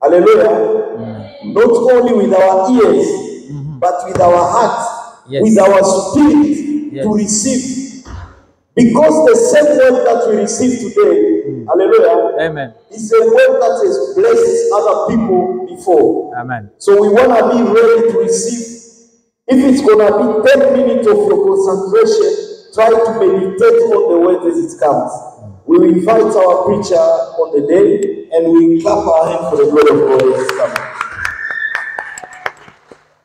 Hallelujah. Not only with our ears, but with our heart, with our spirit to receive. Because the same word that we receive today, hallelujah, Amen, is a word that has blessed other people before. amen. So we want to be ready to receive. If it's going to be 10 minutes of your concentration, try to meditate on the word as it comes. We will invite our preacher on the day and we clap our hands for the glory of God as it comes.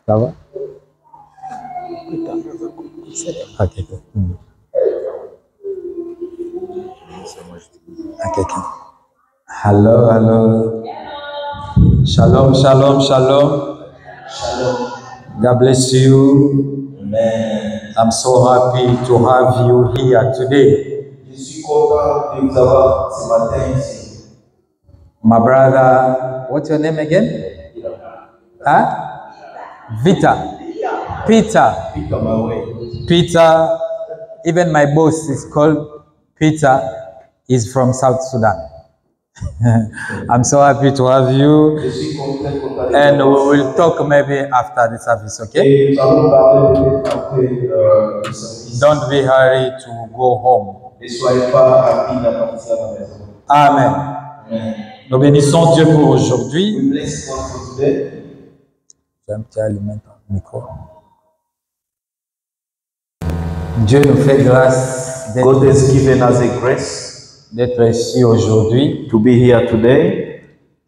Ça va? Okay, good. Okay, okay. Hello, hello. Shalom, shalom, shalom. Shalom. God bless you. Amen. I'm so happy to have you here today. Je suis content de vous avoir ce matin ici. My brother, what's your name again? Huh? Vita. Peter. Peter, my way. Peter, even my boss is called Peter, is from South Sudan. I'm so happy to have you, Je suis content and we will talk maybe after the service, okay? Et nous allons parler après le service. Don't be hurry to go home. Ne soyez pas rapides à partir à la maison. Amen. Amen. Nous bénissons Dieu pour aujourd'hui. We bless God for today. J'ai un petit allumer ton micro. Dieu nous fait grâce God has given us a grace d'être ici aujourd'hui. to be here today,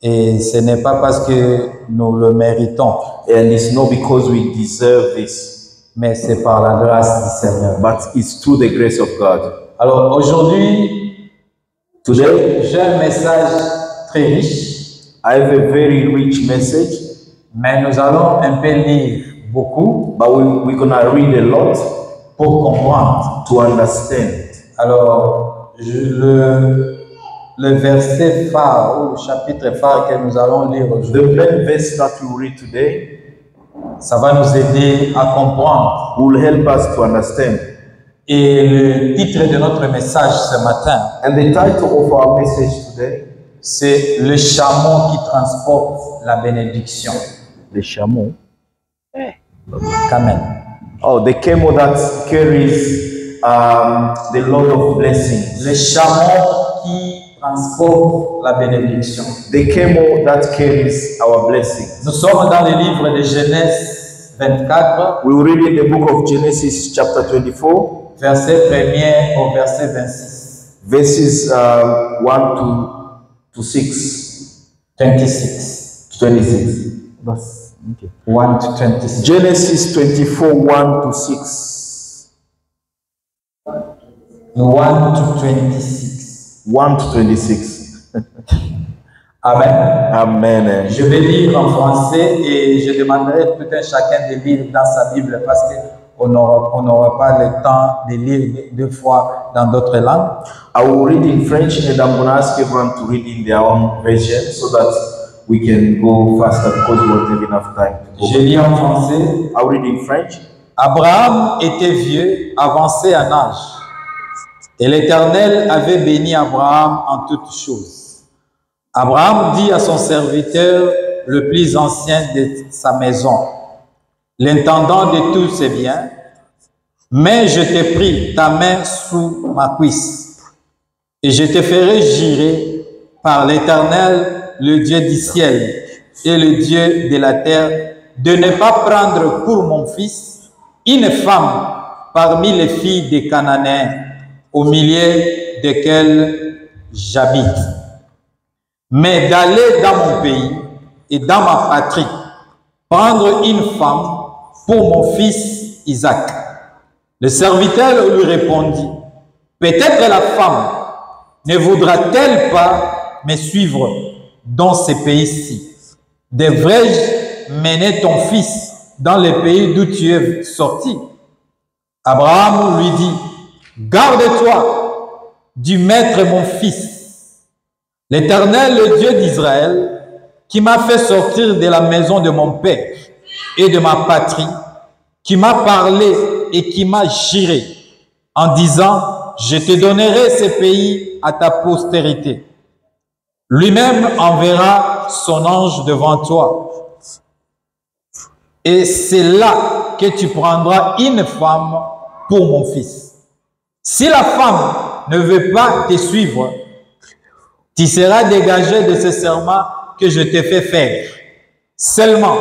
Et ce n'est pas parce que nous le méritons, and it's not because we deserve this, mais c'est par la grâce du Seigneur. but it's through the grace of God. Alors aujourd'hui, Today, j'ai un message très riche, I have a very rich message, mais nous allons un peu lire beaucoup but we're going to read a lot pour comprendre. to understand. Alors, le verset phare ou le chapitre phare que nous allons lire The aujourd'hui, main verse that we read today ça va nous aider à comprendre. will help us to understand. Et le titre de notre message ce matin, And the title of our message today, c'est le chameau qui transporte la bénédiction. the chameau. Amen. Oh, the camel that carries the load of blessings. Le chameau qui transporte la bénédiction. The camel that carries our blessings. Nous sommes dans le livre de Genèse 24, We will read in the book of Genesis chapter 24, verset 1er au verset 26. verses 1 to 6. 26. 26. That's, okay. 1 to 26. Genesis 24, 1 to 6. 1 to 26. 1 to 26. Amen. Amen. Je vais lire en français et je demanderai tout un chacun de lire dans sa Bible parce qu'on n'aura pas le temps de lire deux fois dans d'autres langues. I will read in French and I'm going to ask everyone to read in their own version so that we can go faster because we won't have enough time to go. Je lis en français. I'll read in French. Abraham était vieux, avancé en âge. Et l'Éternel avait béni Abraham en toutes choses. Abraham dit à son serviteur, le plus ancien de sa maison, l'intendant de tous ses biens, mais je t'ai pris ta main sous ma cuisse, et je te ferai jurer par l'Éternel, le Dieu du ciel et le Dieu de la terre, de ne pas prendre pour mon fils une femme parmi les filles des Cananéens, au milieu desquelles j'habite, mais d'aller dans mon pays et dans ma patrie, prendre une femme pour mon fils Isaac. Le serviteur lui répondit, peut-être la femme ne voudra-t-elle pas me suivre dans ce pays-ci? Devrais-je mener ton fils dans le pays d'où tu es sorti? Abraham lui dit, garde-toi du maître mon fils. L'Éternel, le Dieu d'Israël, qui m'a fait sortir de la maison de mon père et de ma patrie, qui m'a parlé et qui m'a juré en disant, je te donnerai ce pays à ta postérité. Lui-même enverra son ange devant toi. Et c'est là que tu prendras une femme pour mon fils. Si la femme ne veut pas te suivre, tu seras dégagé de ce serment que je t'ai fait faire. Seulement,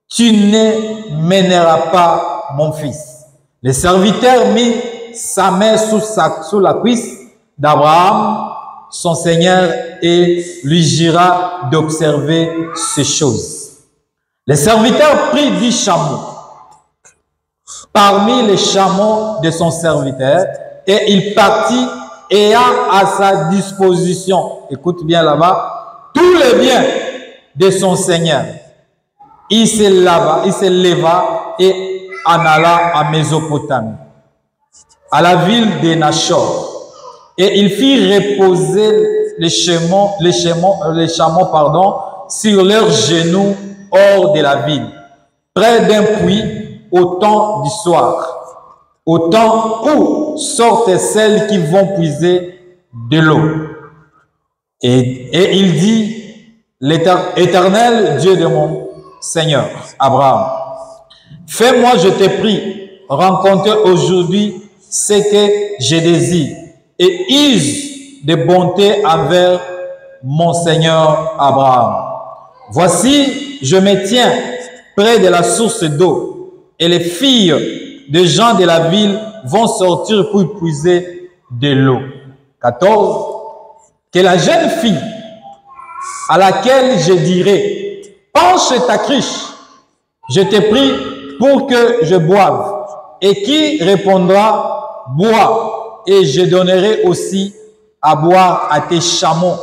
tu ne mèneras pas mon fils. Le serviteur mit sa main sous la cuisse d'Abraham, son Seigneur, et lui jura d'observer ces choses. Le serviteur prit 10 chameaux parmi les chameaux de son serviteur et il partit ayant à sa disposition, écoute bien là-bas, tous les biens de son Seigneur. Il se leva et en alla à Mésopotamie, à la ville de Nachor. Et il fit reposer les chameaux, sur leurs genoux hors de la ville, près d'un puits au temps du soir, au temps où sortent celles qui vont puiser de l'eau. Et il dit, l'Éternel Dieu de mon Seigneur, Abraham, fais-moi, je te prie, rencontrer aujourd'hui ce que je désire et use de bonté envers mon Seigneur Abraham. Voici, je me tiens près de la source d'eau et les filles des gens de la ville vont sortir pour puiser de l'eau. 14. Que la jeune fille à laquelle je dirai, penche ta cruche, je te prie pour que je boive, et qui répondra, bois, et je donnerai aussi à boire à tes chameaux,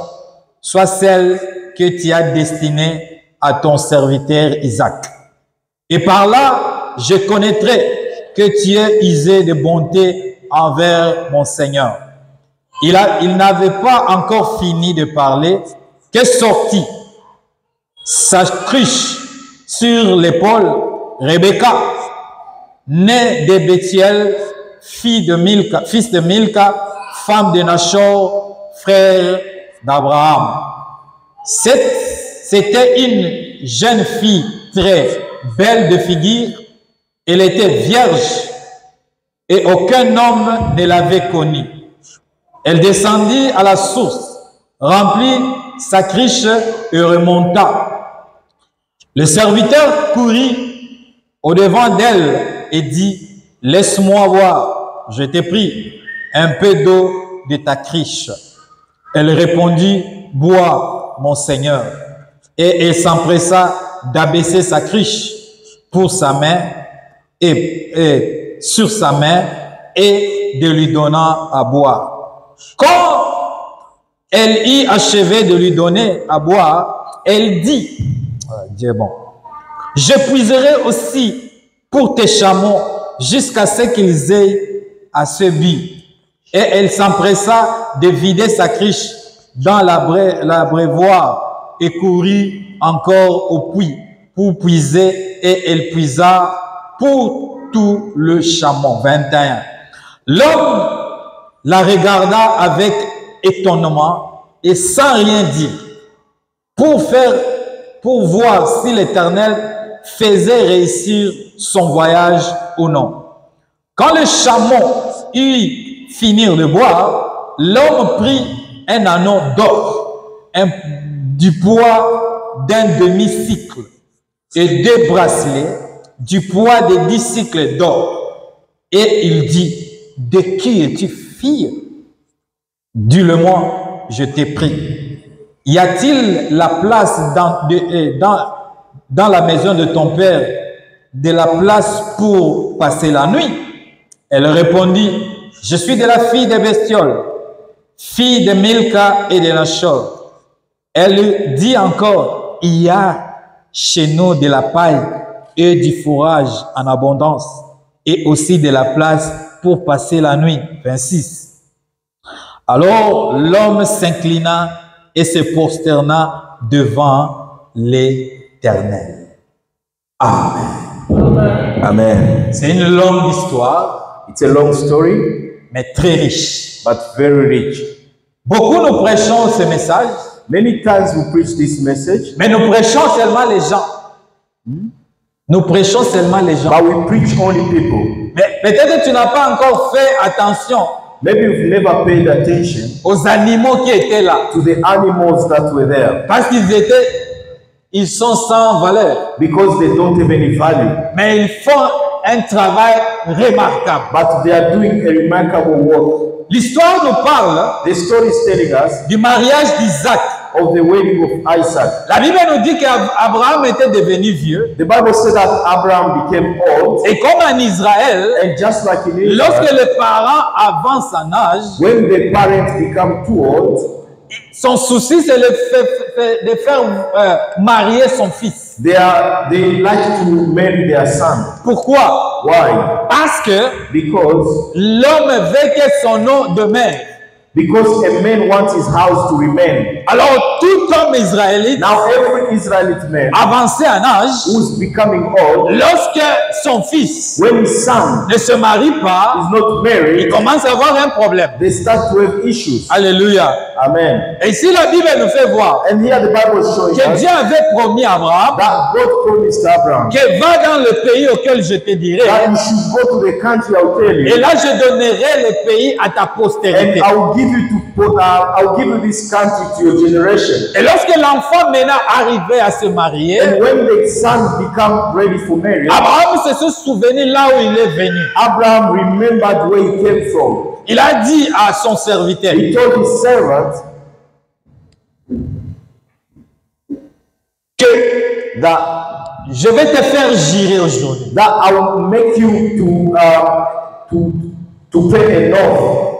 soit celle que tu as destinée à ton serviteur Isaac. Et par là, je connaîtrai que tu es usé de bonté envers mon Seigneur. Il n'avait pas encore fini de parler que sortit sa cruche sur l'épaule Rebecca, née de Bethuel, fils de Milka, femme de Nachor, frère d'Abraham. C'était une jeune fille très belle de figure. Elle était vierge et aucun homme ne l'avait connue. Elle descendit à la source, remplit sa cruche et remonta. Le serviteur courut au-devant d'elle et dit, « Laisse-moi voir, je te prie, un peu d'eau de ta cruche. » Elle répondit, « Bois, mon Seigneur. » Et elle s'empressa d'abaisser sa cruche pour sa main et sur sa main et de lui donner à boire. Quand elle y achevait de lui donner à boire, elle dit, Dieu bon, je puiserai aussi pour tes chameaux jusqu'à ce qu'ils aient assez bu. Et elle s'empressa de vider sa cruche dans l'abreuvoir et courut encore au puits pour puiser, et elle puisa pour tout le chameau. 21. L'homme la regarda avec étonnement et sans rien dire, pour voir si l'Éternel faisait réussir son voyage ou non. Quand le chameau eut fini de boire, l'homme prit un anneau d'or, du poids d'un demi-cycle, et 2 bracelets du poids de 10 cycles d'or. Et il dit, « De qui es-tu fille? Dis-le-moi, je t'ai pris. Y a-t-il la place dans la maison de ton père, de la place pour passer la nuit? » Elle répondit, « Je suis de la fille de Bethuel, fille de Milka et de Nachor. » Elle dit encore, « Il y a chez nous de la paille et du fourrage en abondance, et aussi de la place pour passer la nuit. » 26. Alors l'homme s'inclina et se prosterna devant l'Éternel. Amen. Amen. C'est une longue histoire, It's a long story, mais très riche. but very rich. Beaucoup nous prêchons ce message, Many times we preach this message, mais nous prêchons seulement les gens. Nous prêchons seulement les gens. but we preach only people. Mais peut-être que tu n'as pas encore fait attention Maybe you've never paid attention aux animaux qui étaient là. to the animals that were there Parce ils sont sans valeur. because they don't have any value. Mais ils font un travail remarquable. But they are doing a remarkable work. L'histoire nous parle The story is telling us du mariage d'Isaac. of the wedding of Isaac. La Bible nous dit qu'Abraham était devenu vieux. The Bible says that Abraham became old, Et comme en Israël, and just like in lorsque Israel, les parents avancent en âge, when the parents become too old, son souci c'est de faire marier son fils. they like to marry their son. Pourquoi? Why? Parce que Because l'homme veut que son nom demeure. a man wants his house to remain. Alors tout homme israélite Now every Israelite man avancé en âge, who's becoming old, lorsque son fils when his son ne se marie pas, is not il married, commence à avoir un problème. they start to have issues. Alléluia. Amen. Et ici la Bible nous fait voir And here the Bible is showing que us Dieu avait promis à Abraham that God promised Abraham que va dans le pays auquel je te dirai, that you should go to the country I'll tell et you, là je donnerai le pays à ta and postérité. I'll give you this country to your generation. Et lorsque l'enfant maintenant arrivait à se marier, And when the son become ready for marriage, Abraham se souvenait là où il est venu. Abraham remembered where he came from. Il a dit à son serviteur, He told his servant that je vais te faire girer aujourd'hui. I will make you to pay an oath.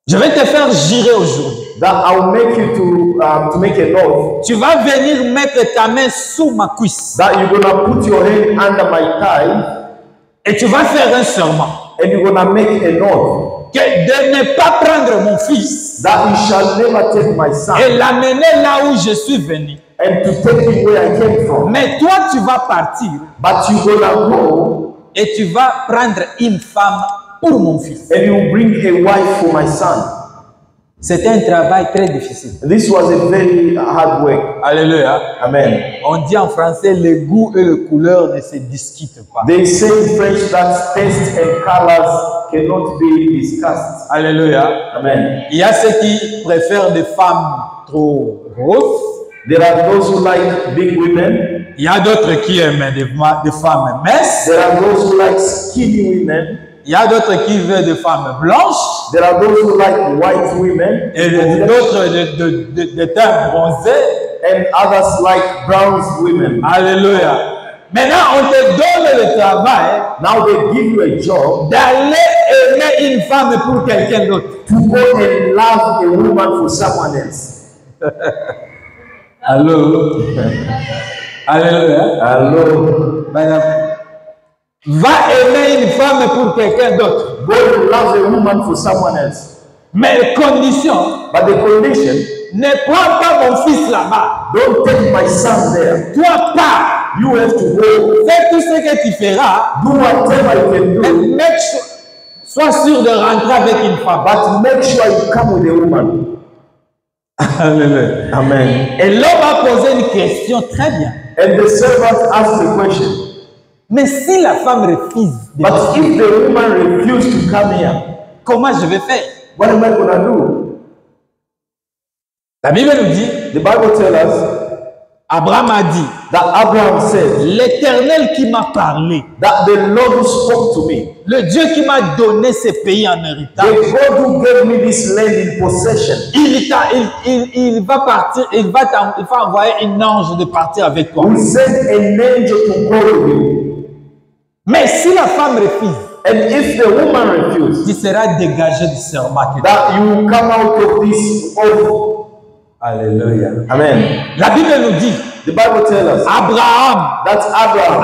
Je vais te faire girer aujourd'hui. That I will make you to make an oath. Tu vas venir mettre ta main sous ma cuisse. That you're gonna put your hand under my thigh, Et tu vas faire un serment. and you're gonna make an oath Que de ne pas prendre mon fils that you shall never take my son et l'amener là où je suis venu. and to take him where I came from. Mais toi, tu vas partir But you're gonna go et tu vas prendre une femme pour mon fils. and you bring a wife for my son. C'était un travail très difficile. This was a very hard work. Alléluia. Amen. On dit en français, le goût et le couleur ne se discutent pas. They say in French that taste and colors cannot be discussed. Alléluia. Amen. Il y a ceux qui préfèrent des femmes trop grosses. There are those who like big women. Il y a d'autres qui aiment des femmes minces. There are those who like skinny women. Il y a d'autres qui veulent des femmes blanches. There are those who like white women. Et d'autres de teint bronzé. And others like brown women. Alléluia. Maintenant, on te donne le travail Now they give you a job d'aller aimer une femme pour quelqu'un d'autre. to go and love a woman for someone else. Allô? Alléluia. Hello. Madame, va aimer une femme pour quelqu'un d'autre. Go and love a woman for someone else. Mais condition, But the condition, ne prends pas mon fils là-bas. don't take my son there. Toi, pars. You have to go. Fais tout ce que tu feras. Do whatever you can Et do. sois sûr de rentrer avec une femme. But make sure you come with a woman. Alléluia. Amen. Et l'homme a posé une question très bien. And the servant asked the question. Mais si la femme refuse, But if the woman refuses to come here, comment je vais faire? what am I going to do? La Bible nous dit, The Bible tells us Abraham a dit, that Abraham said l'Éternel qui m'a parlé, that the Lord who spoke to me, le Dieu qui m'a donné ce pays en héritage, the God who gave me this land in possession, il va partir, il va envoyer un ange de partir avec toi. will send an angel to go with you. Mais si la femme refuse, And if the woman refuses, tu seras dégagé du serment. that you will come out of this oath. Alléluia. Amen. La Bible nous dit, The Bible tells us Abraham that Abraham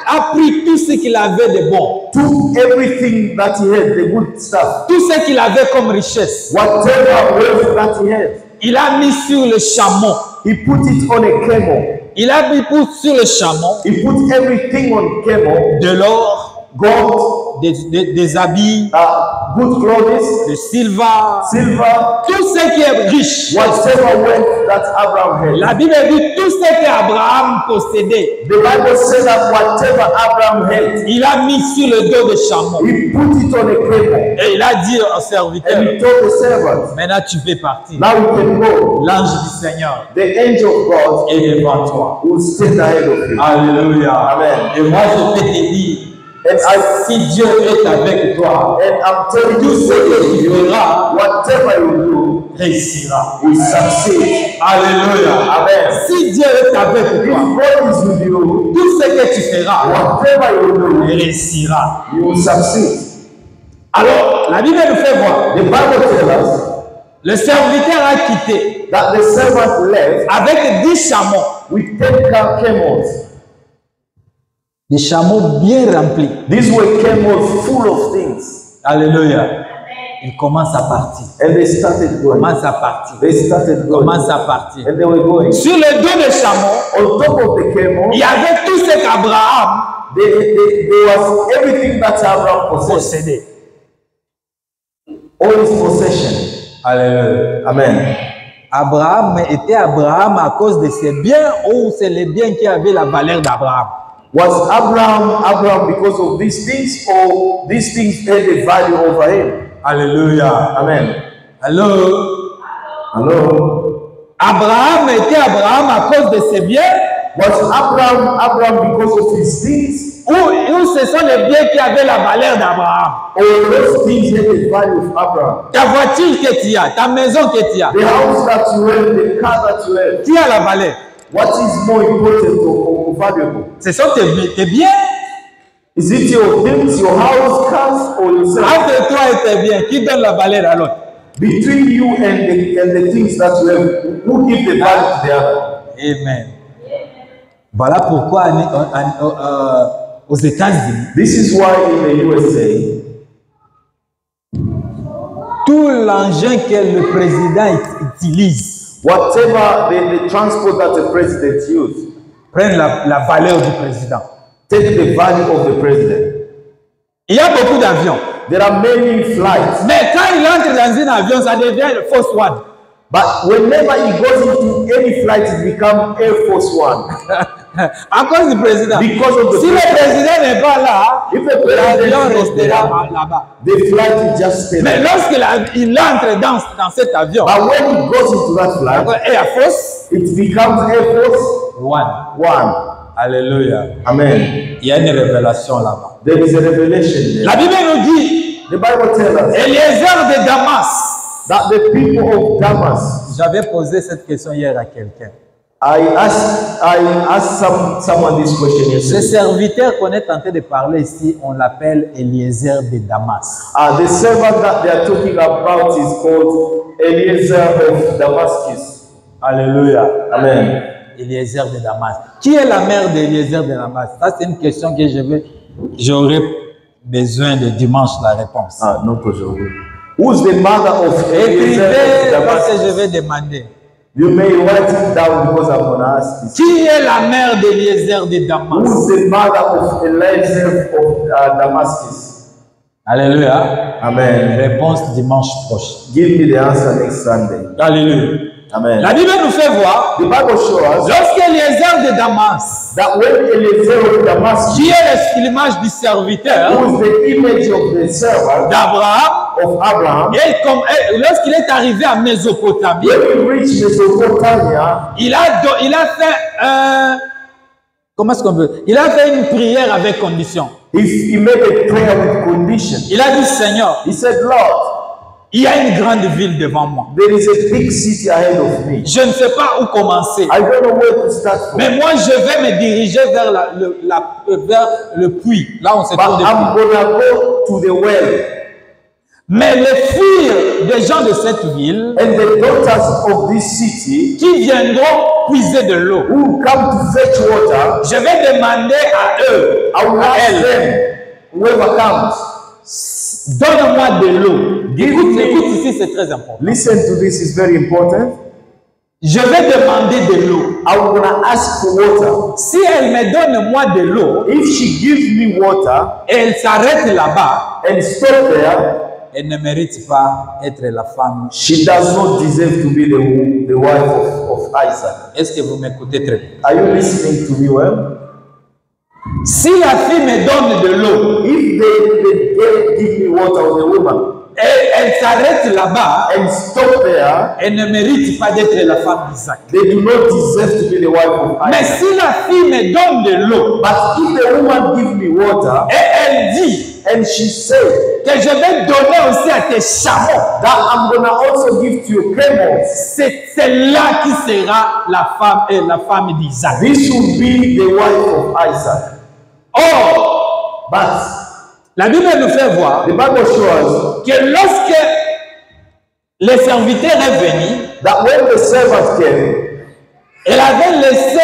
a pris tout ce qu'il avait de bon, took everything that he had, the good stuff, tout ce qu'il avait comme richesse. whatever wealth that he had, Il a mis sur le chameau. he put it on a camel. Il a mis sur le chameau He put everything on camel, de l'or, gold, des habits, good clothes, de silver, silver, tout ce qui est riche. whatever wealth that Abraham had. La Bible dit tout ce qu'Abraham possédait, The Bible says that whatever Abraham had, il a mis sur le dos de chameau. he put it on a camel. Et il a dit au serviteur, And he told the servant, maintenant tu peux partir. now you can go. L'ange du Seigneur The angel of God est devant toi. will stand ahead of you. Alléluia. Amen. Et moi je peux te dire, And si Dieu est avec toi, I'm telling tout you, ce que tu feras whatever you réussira. do will succeed. Alléluia. Amen. Si Dieu est avec If toi, God is with you, tout ce que tu feras whatever you do, réussira. you will succeed. Alors, la Bible nous fait voir, The Bible tells us le serviteur a quitté that the servant left avec 10 chameaux. with 10 camels. Des chameaux bien remplis. These were camels full of things. Alléluia. Il commence à partir. And they started going. Commence à partir. They started going. Commence à partir. And they were going. Sur le dos des chameaux, On top of the camel, il y avait tout ce qu'Abraham there was everything that Abraham possessed. possédait. All his possession. Alléluia. Amen. Abraham était Abraham à cause de ses biens ou c'est les biens qui avaient la valeur d'Abraham? Was Abraham because of these things, or these things had a value over him? Alléluia. Amen. Allô? Hello. Abraham était Abraham à cause de ses biens Was Abraham because of his things, ou ce sont les biens qui avaient la valeur d'Abraham? or those things had the value of Abraham? Ta voiture que tu as, ta maison que tu as, The house that you have, the car that you have, qui a la valeur? what is more important or valuable? Ce sont tes biens. Is it your things, your house, cars, or yourself? Entre toi et tes biens, qui donne la valeur à l'autre? Between you and the things that you have, who give the value to the other? Amen. Voilà pourquoi aux États-Unis, This is why in the USA, tout l'engin que le président utilise whatever the transport that the president used, prennent la valeur du président. take the value of the president. Il y a beaucoup d'avions. There are many flights, Mais quand il entre dans un avion, ça devient le Force One. but whenever he goes into any flight, it becomes Air Force One. À cause du président. Because of the Si le président n'est pas là, If the l'avion president is restera there, là-bas. the flight will just stay Mais there. lorsqu'il entre dans cet avion, But when he goes into that flight, Air Force it becomes Air Force One. One. Alléluia. Amen. Il y a une révélation là-bas. There is a revelation there. La Bible nous dit, The Bible tells us Eliezer de Damas. that the people of Damas, J'avais posé cette question hier à quelqu'un. I asked someone this question Ce yesterday. serviteur qu'on est en train de parler ici, on l'appelle Eliezer de Damas. The servant that they are talking about is called Eliezer of Damascus. Alléluia. Amen. Eliezer de Damas. Qui est la mère d'Eliezer de Damas? Ça, c'est une question que j'aurais besoin de dimanche la réponse. Not aujourd'hui. Who's the mother of Eliezer of Écrivez parce que je Damascus? vais demander. You may write it down because I'm going to ask this. Qui est la mère d'Eliezer de Damas? Who's the mother of Eliezer of Damascus? Alléluia. Amen. Réponse dimanche prochain. Give me the answer next Sunday. Alléluia. Amen. La Bible nous fait voir, The Bible shows us lorsqu'Eliezer de Damas, that when Eliezer of Damascus, qui est l'image du serviteur who is the image of the servant d'Abraham, of Abraham, et lorsqu'il est arrivé à Mésopotamie, when he reached Mesopotamia, il a fait comment est-ce qu'on veut? Il a fait une prière avec condition. he made a prayer with condition. Il a dit, Seigneur, He said, Lord, il y a une grande ville devant moi. there is a big city ahead of me. Je ne sais pas où commencer. I don't know where to start from. Mais moi, je vais me diriger vers vers le puits, là où on se But trouve. I'm going to go to the well. Mais les filles des gens de cette ville And the daughters of this city qui viendront puiser de l'eau, who come to fetch water, je vais demander à eux, I will à ask elles, them, whoever comes, donne-moi de l'eau. Give Écoute, me- écoute ici, c'est très important. listen to this, it's very important. Je vais demander de l'eau. I'm going to ask for water. Si elle me donne moi de l'eau If she gives me water et elle s'arrête là-bas, and stop there, elle ne mérite pas être la femme. She does not deserve to be the wife of Isaac. Est-ce que vous m'écoutez très bien? Are you listening to me well? Si la fille me donne de l'eau If the girl give me water, or the woman, et elle s'arrête là-bas, and stop there, elle ne mérite pas d'être la femme d'Isaac. they do not deserve to be the wife of Mais Isaac. si la fille me donne de l'eau But if the woman give me water, et elle dit and she said que je vais donner aussi à tes chameaux, that I'm gonna also give to your camels, c'est celle-là qui sera la femme d'Isaac. this will be the wife of Isaac. Or, But la Bible nous fait voir the Bible shows que lorsque les serviteurs est venu, that when the servant came, elle avait laissé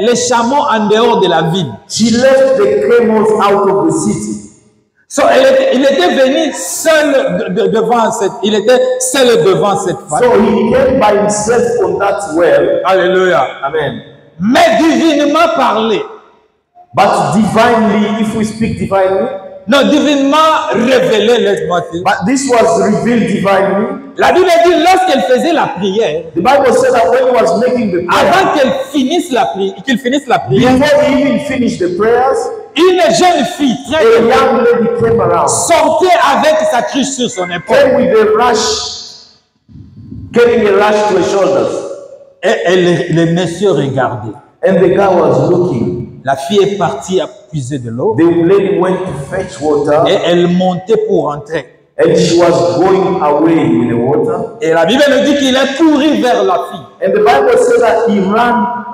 les chameaux en dehors de la ville. she left the camels out of the city. So, il était venu seul devant cette femme. So he came by himself on that well. Alléluia. Amen. Mais divinement parlé. But divinely, if we speak divinely, Non, divinement révélé, laisse-moi dire. but this was revealed divinely. La Bible dit lorsqu'elle faisait la prière, The Bible said that when he was making the prayer, avant qu'il finisse la prière, before he even finished the prayers, une jeune fille très a young lady came around, sortait avec sa cruche sur son épaule. came with a rush, carrying a rush to her shoulders. Et les messieurs regardaient. And the guy was looking. La fille est partie à puiser de l'eau The lady went to fetch water, et elle montait pour entrer. and she was going away with the water. Et la Bible nous dit qu'il est couru vers la fille. And the Bible says that he ran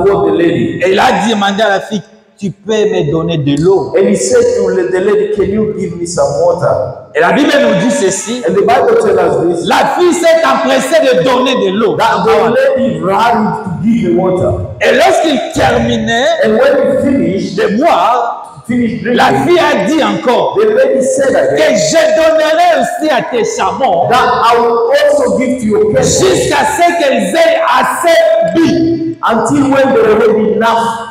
toward the lady. Et il a demandé à la fille, tu peux me donner de l'eau. And he said to the lady, can you give me some water? Et la Bible nous dit ceci. And the Bible tells us this, La fille s'est empressée de donner de l'eau. that the lady ran to give the water. Et lorsqu'il terminait And when he finished, de boire, la drinking, fille a dit encore the lady said que again, je donnerai aussi à tes chameaux that I will also give to your camels jusqu'à ce qu'elles aient assez bu. until when they will have enough.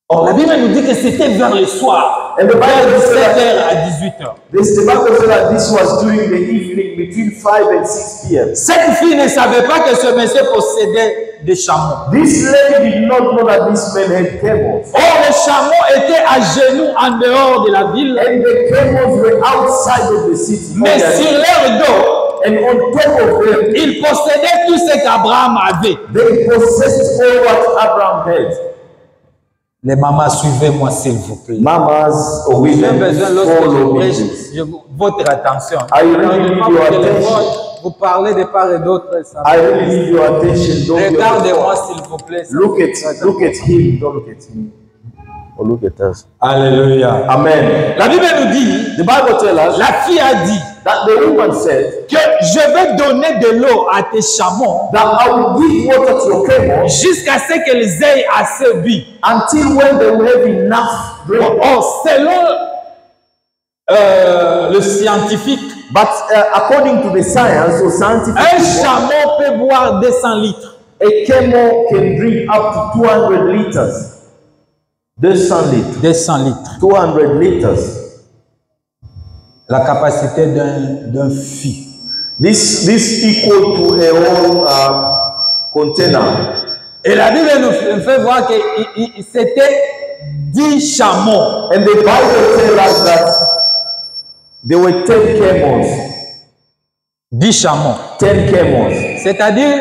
Or, la Bible nous dit que c'était vers le soir, And the vers Bible said 17h that, à 18h. the Bible said that this was during the evening between 5 and 6 p.m. Cette fille ne savait pas que ce monsieur possédait des chameaux. This lady did not know that this man had camels. Or, les chameaux étaient à genoux en dehors de la ville, And the camels were outside of the city. mais sur leur dos, And on top of them, ils possédaient tout ce qu'Abraham avait. they possessed all what Abraham had. Les mamans, suivez-moi s'il vous plaît. Mamas or J'ai women, besoin, lorsque je follow me. prêche, please. votre attention. I really Alors, need devant your votre téléphone, attention. vous parlez de part et d'autre. ça I va. really need your attention. Don't be on the Regardez-moi phone. s'il vous plaît. ça Look va. at him. Don't look at him. Or look at us. Alléluia. Amen. La Bible nous dit, The Bible tells us la fille a dit that the woman said que je vais donner de l'eau à tes chameaux that I will give water to your camels jusqu'à ce qu'elles aient assez bu. until when they will have enough drink. Or, selon le scientifique, But according to the science or scientific un people, chameau peut boire 200 litres. a camel can drink up to 200 liters. 200 litres. 200 litres. 200 liters. La capacité d'un fût. This equal to a whole container. Et la Bible nous fait voir que c'était 10 chameaux. And the Bible tells us that there were 10 camels. 10 chameaux. 10 camels. C'est-à-dire,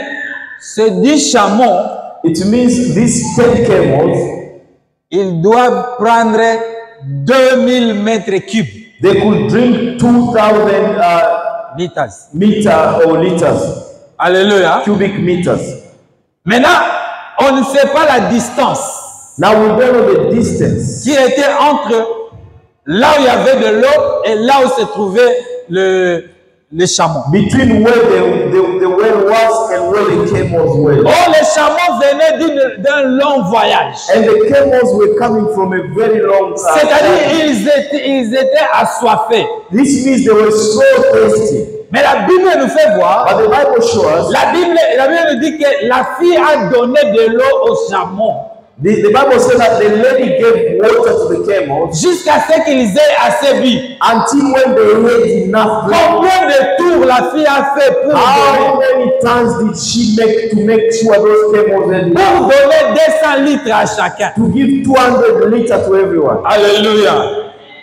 ces 10 chameaux, It means these 10 camels, ils doivent prendre 2000 mètres cubes. they could drink 2,000 Litres. meter or liters, Alléluia. cubic meters. Maintenant, on ne sait pas la distance Now we don't know the distance qui était entre là où il y avait de l'eau et là où se trouvait les chameaux. between where the well was and where the camels were. Oh, les chameaux venaient d'un long voyage. And the camels were coming from a very long C'est-à-dire, ils étaient assoiffés. This means they were so thirsty. Mais la Bible nous fait voir, But the Bible shows us la Bible nous dit que la fille a donné de l'eau aux chameaux. The Bible says that the lady gave water to the camels jusqu'à ce qu'ils aient assez bu. until when they had enough drink. Combien de tours la fille a fait pour How many times did she make to make sure those camels had enough? pour donner 200 litres à chacun? To give 200 liters to everyone. Alléluia.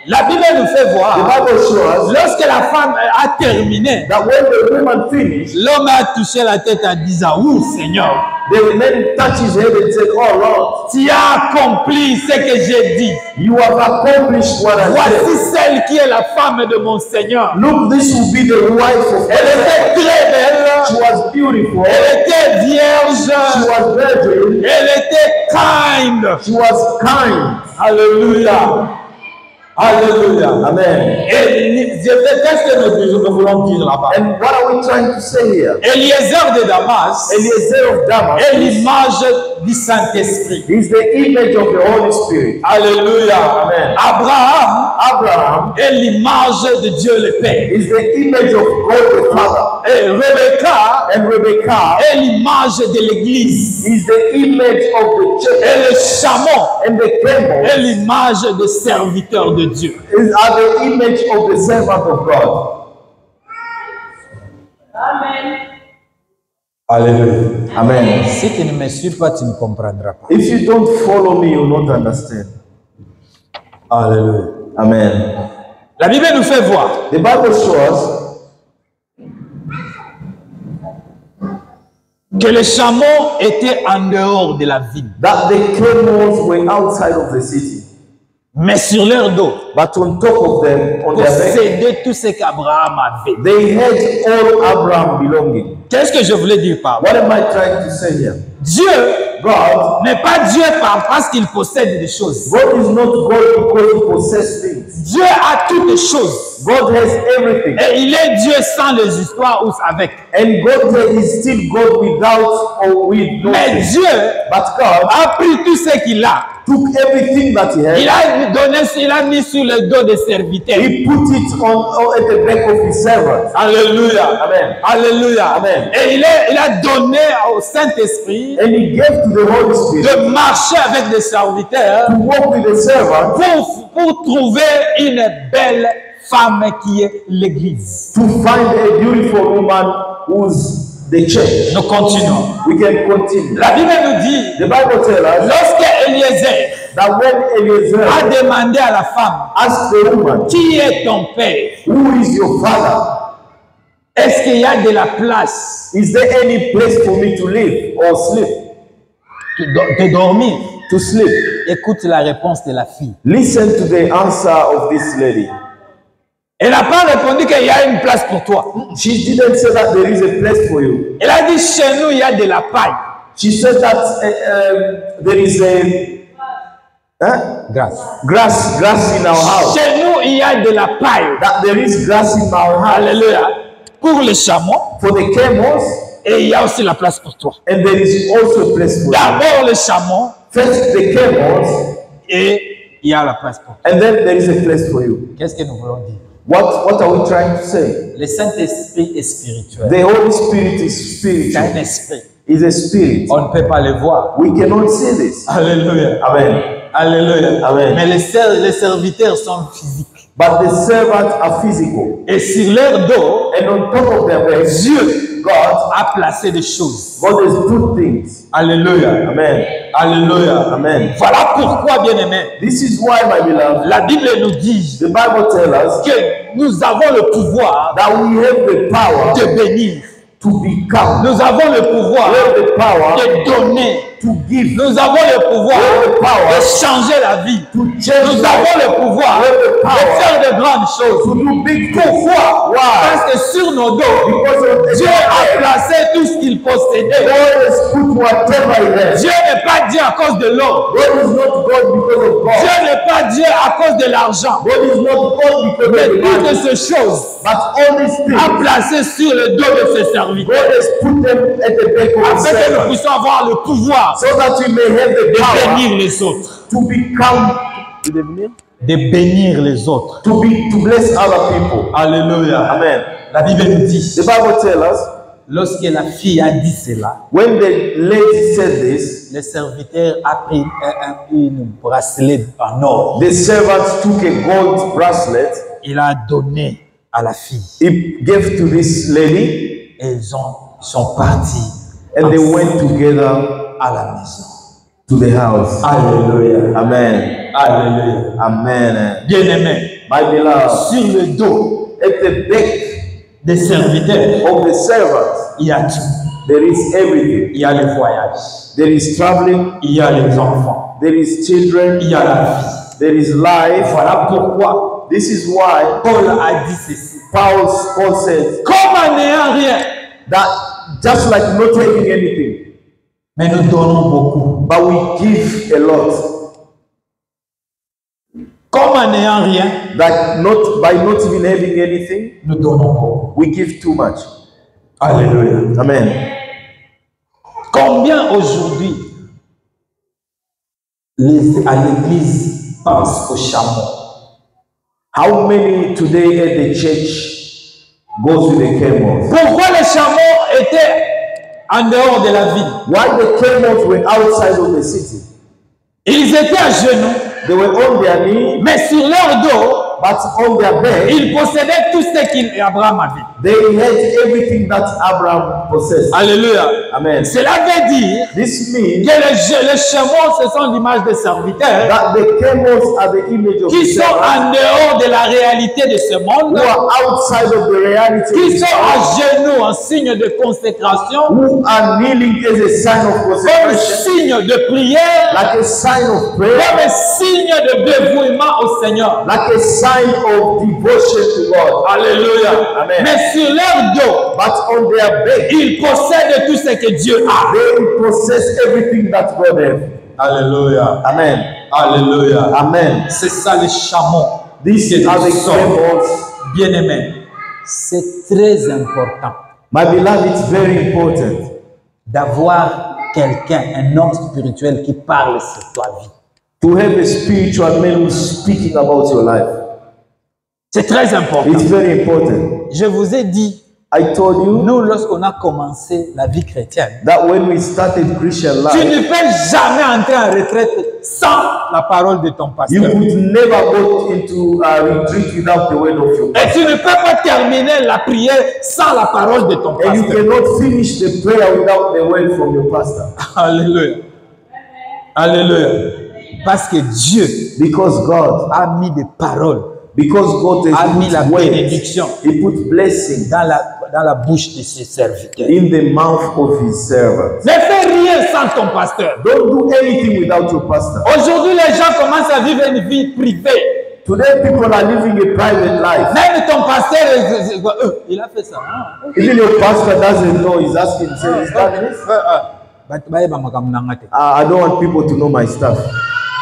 La Bible nous fait The voir, Bible shows us lorsque la femme a terminé, that when the woman finished, l'homme a touché la tête en disant, oui Seigneur, the man touched his head and said, "Oh Lord, tu as accompli ce que j'ai dit. you have accomplished what I Voici said. celle qui est la femme de mon Seigneur. Look, this will be the wife of Elle était God." très She belle, was beautiful. elle était She vierge, was virgin. elle était kind. She was kind. Alléluia. Alléluia. Amen. Et qu'est-ce que nous voulons dire là-bas? And what are we trying to say here? Eliezer de Damas Eliezer of Damas est l'image du Saint-Esprit. is the image of the Holy Spirit. Alléluia. Amen. Abraham Abraham est l'image de Dieu le Père. is the image of God the Father. Et Rebecca And Rebecca est l'image de l'Église. is the image of the church. Et le chameau And the camel est l'image des serviteurs de Dieu. are the image of the servant of God. Alléluia. Amen. Si tu ne me suis pas, tu ne comprendras pas. If you don't follow me, you will not understand. Alléluia. Amen. La Bible nous fait voir The Bible shows us que les chameaux étaient en dehors de la ville, that the camels were outside of the city, mais sur leur dos, but on top of them, on their back, possédaient tout ce qu'Abraham avait. they had all Abraham belonging. Qu'est-ce que je voulais dire par là? What am I trying to say here? Dieu God, n'est pas Dieu parce qu'il possède des choses. God is not God because he possesses things. Dieu a toutes les choses. God has everything. Et il est Dieu sans les histoires ou avec. And God is still God without or with no Mais things. Dieu But God a pris tout ce qu'il a. took everything that he Il had, a donné, il a mis sur le dos des serviteurs. he put it on at the back of his servants. Alléluia. Amen. Alléluia. Amen. Et il a donné au Saint-Esprit And he gave to the Holy Spirit de marcher avec des serviteurs to walk with the servant pour trouver une belle femme qui est l'Église. to find a beautiful woman who's the church. Nous continuons. We can continue. La Bible nous dit, The Bible tells us lorsque Eliezer that when Eliezer a demandé à la femme, asked the woman, qui est ton père? "Who is your father? Est-ce qu'il y a de la place Is there any place for me to live or sleep?" de dormir? To sleep. Écoute la réponse de la fille. Listen to the answer of this lady. Elle n'a pas répondu qu'il y a une place pour toi. She didn't say that there is a place for you. Elle a dit, chez nous, il y a de la paille. She said that there is Grâce. grass in our house. Chez nous, il y a de la paille. That there is grass in our house Alléluia. Pour les chameaux, for the camels, et il y a aussi la place pour toi. and there is also a place for you. D'abord les chameaux, First the camels, et il y a la place pour toi. and then there is a place for you. Qu'est-ce que nous voulons dire? What are we trying to say? Le Saint-Esprit est spirituel. The Holy Spirit is C'est spiritual. un esprit. Is a spirit. On ne peut pas le voir. We cannot see this. Alléluia. Amen. Alléluia. Amen. Mais les serviteurs sont physiques. But the servants are physical. Et sur leur dos, And on top of their backs, Dieu God, a placé des choses. God has put things. Alléluia. Amen. Alléluia. Amen. Voilà pourquoi, bien-aimés, This is why, my beloved, la Bible nous dit the Bible tells us que nous avons le pouvoir that we have the power de bénir. to become. Nous avons le pouvoir We have the power de donner. to give. Nous avons le pouvoir We have the power de changer la vie. to change. Nous life, avons le pouvoir We have the de power faire de grandes to choses. do big things. Pourquoi? Why? Parce que sur nos dos, Because of Dieu a placé tout ce qu'il possédait. God has put whatever he has. Dieu n'est pas Dieu à cause de l'or. God is not God because of God. Dieu n'est pas Dieu à cause de l'argent. God is not God because Mais of the toutes money. ces choses But all these a things, placé sur le dos de ses serviteurs. God has put them at the back of his Afin que nous servant, puissions avoir le pouvoir so that we may have the de power bénir les autres. to become, De bénir les autres. to bless other people. Alléluia. Amen. La Bible nous dit The Bible tells us Lorsque la fille a dit cela, when the lady said this, le serviteur a pris une bracelet en or. the servant took a gold bracelet. Il a donné à la fille. He gave to this lady, Et ils sont partis and they went together à la maison. to the house. Alléluia. Amen. Alléluia. Amen. Bien-aimé, My beloved, sur le dos at the back des serviteurs, of the servant, il y a tout. there is everything. Il y a le voyage, There is traveling, il y a les enfants, there is children, il y a la vie. there is life. Voilà pourquoi This is why Paul a dit ceci. Paul says Comme en n'ayant rien, that just like not having anything, mais nous donnons beaucoup. but we give a lot. Comme en n'ayant rien, That not by not even having anything, nous donnons beaucoup. we give too much. Alléluia. Amen. Combien aujourd'hui à l'église pensent au chameau? How many today at the church goes with the camels? Pourquoi les chameaux étaient en dehors de la ville? Why the camels were outside of the city? Ils étaient à genoux, They were on their knee, mais sur leur dos, but on their back, ils possédaient tout ce qu'Abraham avait. they had everything that Abraham possessed. Alléluia. Amen. Cela veut dire This means que les chameaux, ce sont l'image des serviteurs that the camels are the image of qui the sont servants, en dehors de la réalité de ce monde, who are outside of the reality of qui this sont world, à genoux en signe de consécration, who are kneeling as a sign of comme consecration, signe de prière, like a sign of comme prayer, signe de dévouement au Seigneur. like a sign of devotion to God. Alléluia. Amen. Mais sur leur dos, But on their back, ils possèdent tout ce que Dieu a. they possess everything that God has. Alléluia. Amen. Alléluia. Amen. C'est ça les chameaux. These are the camels. Bien-aimés, c'est très important My beloved, it's very important d'avoir quelqu'un, un homme spirituel qui parle sur ta vie. to have a spiritual man who's speaking about your life. C'est très important. It's very important. Je vous ai dit, I told you nous, lorsqu'on a commencé la vie chrétienne, that when we started Christian tu life, ne peux jamais entrer en retraite sans la parole de ton you pasteur. could never go into a retreat without the word of your Et tu ne peux pas terminer la prière sans la parole de ton and you pasteur. cannot finish the prayer without the word from your pastor. Alléluia. Alléluia. Parce que Dieu Because God, a mis des paroles, because God a has mis la put words, bénédiction He put blessing dans la bouche de ses serviteurs. in the mouth of His servants. Ne fais rien sans ton pasteur. Don't do anything without your pastor. Aujourd'hui, les gens commencent à vivre une vie privée. Today, people are living a private life. Même ton pasteur, il a fait ça. Hein? Even your pastor doesn't know. He's asking, say, "Is that this?" I don't want people to know my stuff.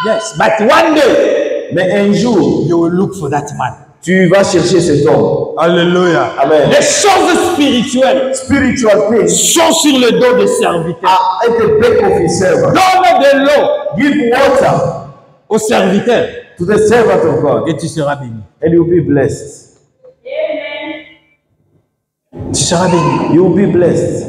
Yes, but one day Mais un jour, you will look for that man. tu vas chercher cet homme. Alléluia. Amen. Les choses spirituelles Spiritual things sont sur le dos des serviteurs. are at the back of His servant. Donne de l'eau Give water aux serviteurs to the servant of God, et tu seras béni. and you'll be blessed. Tu seras béni. You'll be blessed.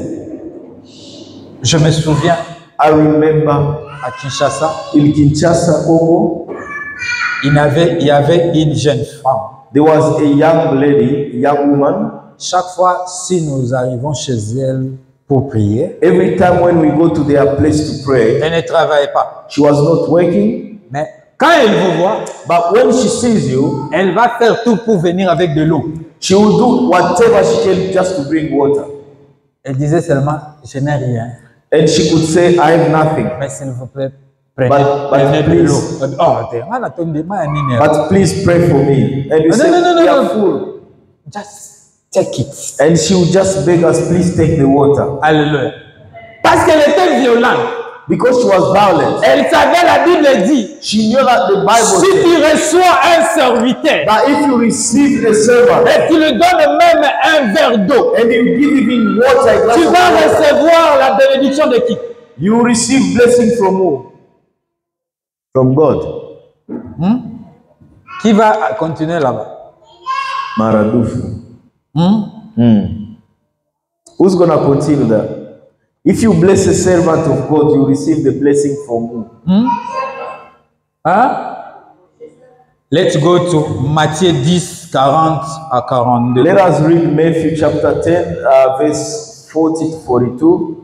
Je me souviens I remember à Kinshasa, in Kinshasa, Congo, il y avait une jeune femme. there was a young lady, young woman. Chaque fois, si nous arrivons chez elle pour prier, Every time when we go to their place to pray, elle ne travaille pas. she was not working. Mais quand elle vous voit, But when she sees you, elle va faire tout pour venir avec de l'eau. she will do whatever she can just to bring water. Elle disait seulement, je n'ai rien. And she could say, I have nothing. Mais s'il vous plaît, prenez, But prenez de please. l'eau. Oh, t'es mal à ton débat, Nina. But please pray for me. And we No, say, no, no, no, we are no. full. Just take it. And she would just beg us, please take the water. Alléluia. Parce qu'elle était violente. Because she was violent. Elle savait, la Bible dit, She knew that the Bible si said tu reçois un serviteur that if you receive a servant et tu lui donnes même un verre d'eau, and you give him water, a glass tu of vas water, recevoir la bénédiction de qui? you will receive blessing from who? From God. Qui va continuer là-bas? Maradufu. Who's going to continue that? If you bless a servant of God, you receive the blessing from who? Hein? Let's go to Matthieu 10, 40 à 42. Let us read Matthew chapter 10, verse 40 to 42.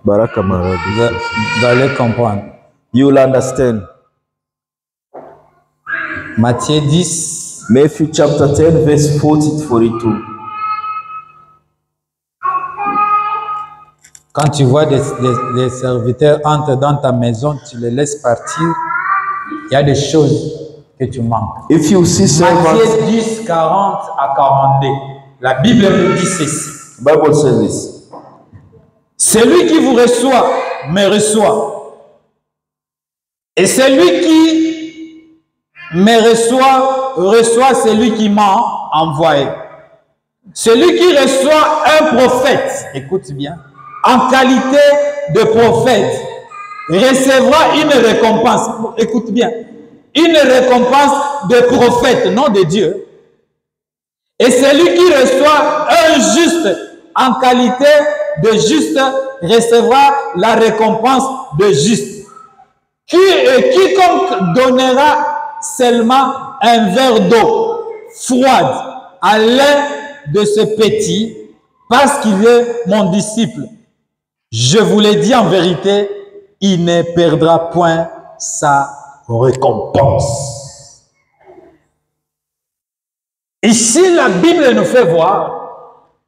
Baraka Maradi. Vous allez comprendre. You will understand. Matthieu 10. Matthew chapter 10, verse 40 to 42. Quand tu vois des serviteurs entrent dans ta maison, tu les laisses partir, il y a des choses que tu manques. If you see servants, Matthieu 10, 40 à 42. La Bible nous dit ceci. Bible says this. Celui qui vous reçoit, me reçoit. Et celui qui me reçoit, reçoit celui qui m'a envoyé. Celui qui reçoit un prophète, écoute bien, en qualité de prophète, recevra une récompense. Écoute bien. Une récompense de prophète, non de Dieu. Et celui qui reçoit un juste en qualité de juste recevra la récompense de juste. Quiconque donnera seulement un verre d'eau froide à l'un de ce petit, parce qu'il est mon disciple, je vous l'ai dit en vérité, il ne perdra point sa récompense. Ici, la Bible nous fait voir,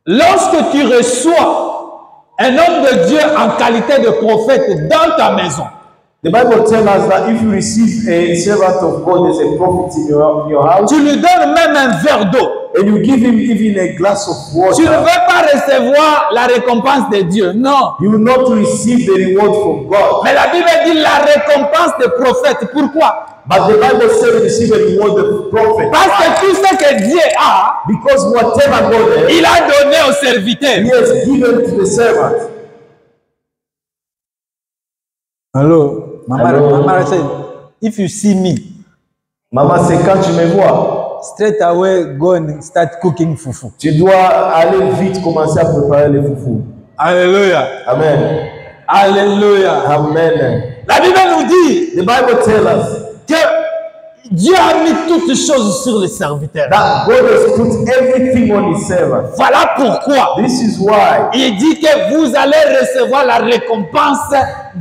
lorsque tu reçois un homme de Dieu en qualité de prophète dans ta maison, the Bible tells us that if you receive a servant of God as a prophet in your house, tu lui donnes même un verre d'eau. and you give him even a glass of water, Tu ne veux pas recevoir la récompense de Dieu, non. you will not receive the reward from God. Mais la Bible dit la récompense des prophètes. Pourquoi? But the Bible says you receive a reward of prophet. Parce que tout ce que Dieu a, Because whatever God has, il a donné aux serviteurs. He has given to the servant. Hello. Hello. Mama said, if you see me, Maman, c'est quand tu me vois, straight away go and start cooking fufu. tu dois aller vite commencer à préparer les foufous. Alléluia. Amen. Alléluia. Amen. La Bible nous dit The Bible tells us que Dieu a mis toutes choses sur les serviteurs. that God has put everything on His servant. Voilà pourquoi This is why il dit que vous allez recevoir la récompense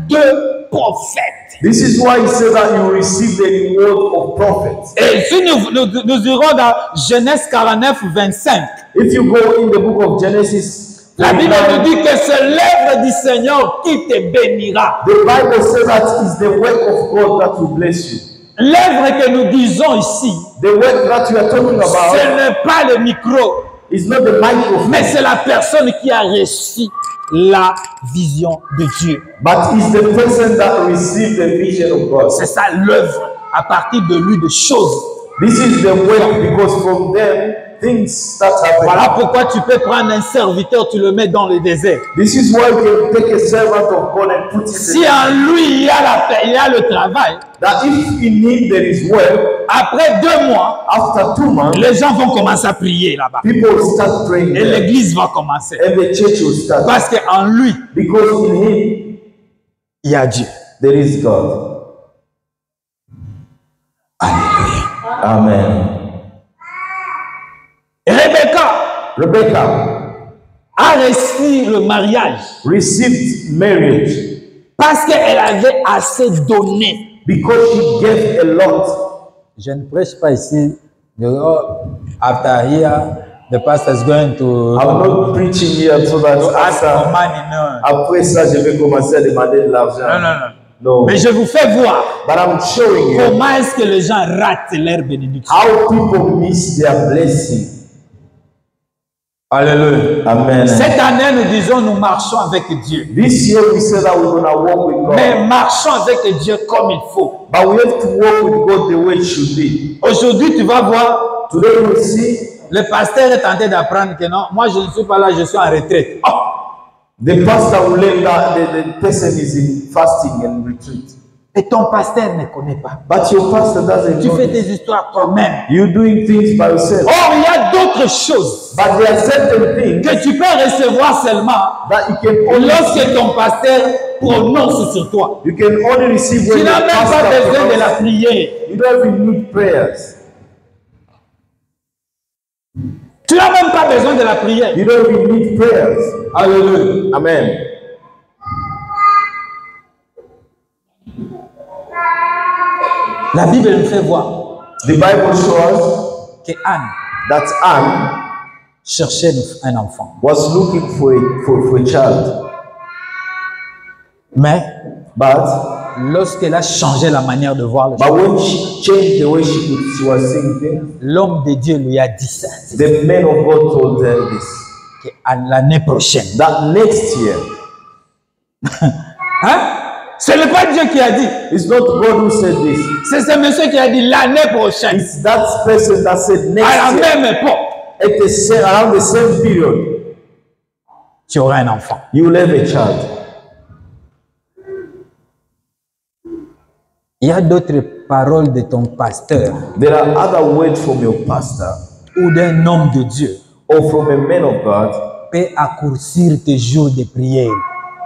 de prophète. This is why He says that you receive the reward of prophets. Et si nous irons dans Genèse 49, 25, If you go in the book of Genesis, la Bible nous dit que c'est l'œuvre du Seigneur qui te bénira. the Bible says that it's the work of God that will bless you. L'œuvre que nous disons ici, The work that you are talking ce about n'est pas le micro, is not the microphone, mais c'est la personne qui a reçu la vision de Dieu. but it's the person that received the vision of God. C'est ça l'œuvre, à partir de lui, de choses. This is the work, because from them things start happening. Voilà pourquoi tu peux prendre un serviteur, tu le mets dans le désert. This is why you can take a servant of God and put Si it en lui il y a le travail, that if in him there is work, après 2 mois, after 2 months, les gens vont commencer à prier là-bas. people start praying Et there, l'église va commencer. and the church will start. Parce qu'en lui, Because in him il y a Dieu. there is God. Alléluia. Amen. Rebecca a reçu le mariage received marriage parce qu'elle avait assez donné. because she gave a lot. Je ne prêche pas ici. After here, the pastor is going to I'm not preaching here so that ask for after, money. No. après ça, je vais commencer à demander de l'argent. No. Mais je vous fais voir But I'm showing you comment est-ce que les gens ratent leur bénédiction. how people miss their blessing. Alléluia. Amen. Cette année, nous disons, nous marchons avec Dieu. This year we said that we're going to walk with God. Mais marchons avec Dieu comme il faut. But we have to walk with God the way it should be. Aujourd'hui, tu vas voir, Today we see le pasteur est tenté d'apprendre que non, moi je ne suis pas là, je suis en retraite. Oh, the pastor will learn that the person is in fasting and retreat. Et ton pasteur ne connaît pas. But your pastor doesn't Tu know fais this. tes histoires toi-même. You're doing things by yourself. Or, il y a d'autres choses But there are certain things que tu peux recevoir seulement that you can only lorsque ton pasteur prononce sur toi. you can only receive when Tu n'as the même pas pastor besoin de la pronounces. prière. You don't even need prayers. Tu n'as même pas besoin de la prière. You don't even need prayers. Alléluia. Amen. La Bible nous fait voir The Bible shows que Anne that Anne cherchait un enfant. was looking for a child. Mais But lorsqu'elle a changé la manière de voir le But choses, when she changed the way she was seeing things, l'homme de Dieu lui a dit ça. the man of God told her this. Qu'à l'année prochaine. That next year, Hein? Ce n'est pas Dieu qui a dit. it's not God who said this. C'est ce monsieur qui a dit l'année prochaine. It's that person that said À next la year, même époque, around the same period, tu auras un enfant. you will have a child. Il y a d'autres paroles de ton pasteur There are other words from your pastor ou d'un homme de Dieu or from a man of God peut raccourcir tes jours de prière.